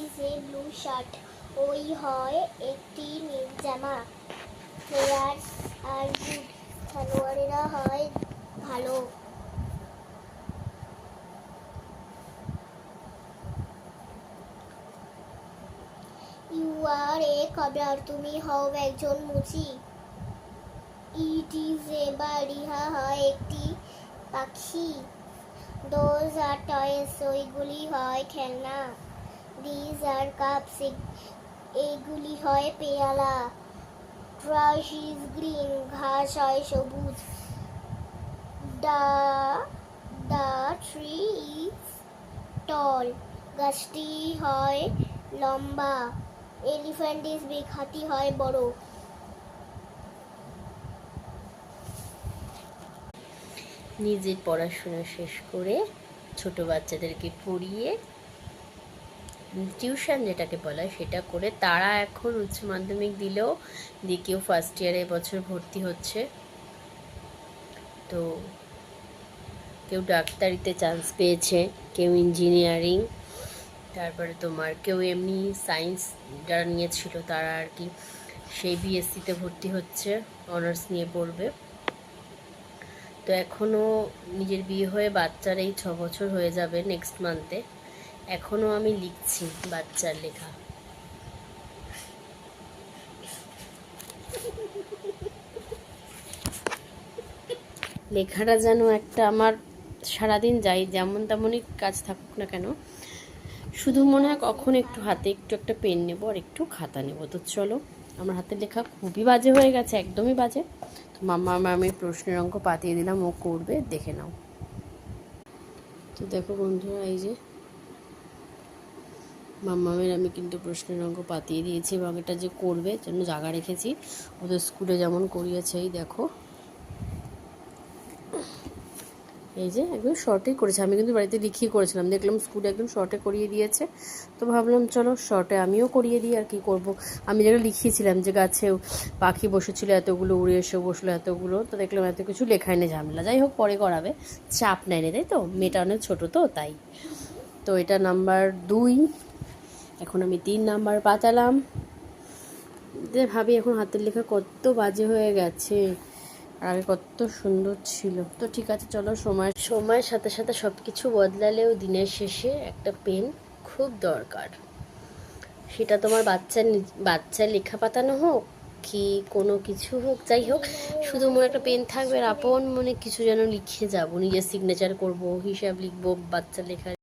Is a blue shirt. ওই হয় একটি নীল জামা। প্লেয়ার্স আর গুড। খেলোয়াড়েরা হয় ভালো। You are a cobbler. তুমি হও একজন মুচি। It is a bird. ইহা হয় একটি পাখি। Those are toys. ওইগুলি হয় খেলনা। These are cups. এইগুলি হয় পেয়ালা। Grass is green. ঘাস হয় সবুজ। The tree is tall. গাছটি হয় লম্বা। Elephant is big. হাতি হয় বড়। নিজের পড়াশোনা শেষ করে ছোট বাচ্চাদেরকে পড়িয়ে টিউশন যেটাকে বলা হয় সেটা করে তারা এখন উচ্চ মাধ্যমিক দিলেও কেউ ফার্স্ট ইয়ারে এবছর ভর্তি হচ্ছে। তো কেউ ডাক্তারিতে চান্স পেয়েছে, কেউ ইঞ্জিনিয়ারিং, তারপরে তোমার কেউ এমনি সায়েন্স যারা নিয়েছিল তারা আর কি সেই বিএসসিতে ভর্তি হচ্ছে, অনার্স নিয়ে পড়বে। তো এখনও নিজের বিয়ে হয়ে বাচ্চার এই 6 বছর হয়ে যাবে নেক্সট মান্থে, এখনও আমি লিখছি বাচ্চার লেখা। লেখাটা যেন একটা আমার সারাদিন যাই যেমন তেমনই কাজ থাকুক না কেন, শুধু মনে হয় কখন একটু হাতে একটু একটা পেন নেব আর একটু খাতা নেব। তো চলো, আমার হাতের লেখা খুবই বাজে হয়ে গেছে, একদমই বাজে। তো আমি প্রশ্নের অঙ্ক পাতিয়ে দিলাম, ও করবে, দেখে নাও। তো দেখো বন্ধুরা, এই যে মাম্মামের আমি কিন্তু প্রশ্নের অঙ্ক পাতিয়ে দিয়েছি এবং এটা যে করবে জন্য জায়গা রেখেছি, ওদের স্কুলে যেমন করিয়েছে। এই দেখো, এই যে একদম শর্টেই করেছে। আমি কিন্তু বাড়িতে লিখিয়ে করেছিলাম, দেখলাম স্কুলে একদম শর্টে করিয়ে দিয়েছে। তো ভাবলাম চলো শর্টে আমিও করিয়ে দিই। আর কি করব, আমি যেটা লিখিয়েছিলাম যে গাছে পাখি বসেছিল এতগুলো, উড়ে এসে বসলো এতগুলো, তো দেখলাম এত কিছু লেখায় নেই, ঝামেলা। যাই হোক, পরে করাবে, চাপ নেয় না, তাই তো, মেয়েটা অনেক ছোটো তো তাই। তো এটা নাম্বার 2। এখন আমি 3 নাম্বার পাতালাম। যে ভাবি এখন হাতের লেখা কত বাজে হয়ে গেছে, আগে কত সুন্দর ছিল। তো ঠিক আছে, চলো, সময়ের সাথে সাথে সব কিছু বদলালেও দিনের শেষে একটা পেন খুব দরকার। সেটা তোমার বাচ্চার লেখা পাতানো হোক কি কোনো কিছু হোক, যাই হোক, শুধু মনে একটা পেন থাকবে আর আপন মনে কিছু যেন লিখে যাব, নিজের সিগনেচার করব, হিসাব লিখবো বাচ্চার লেখা।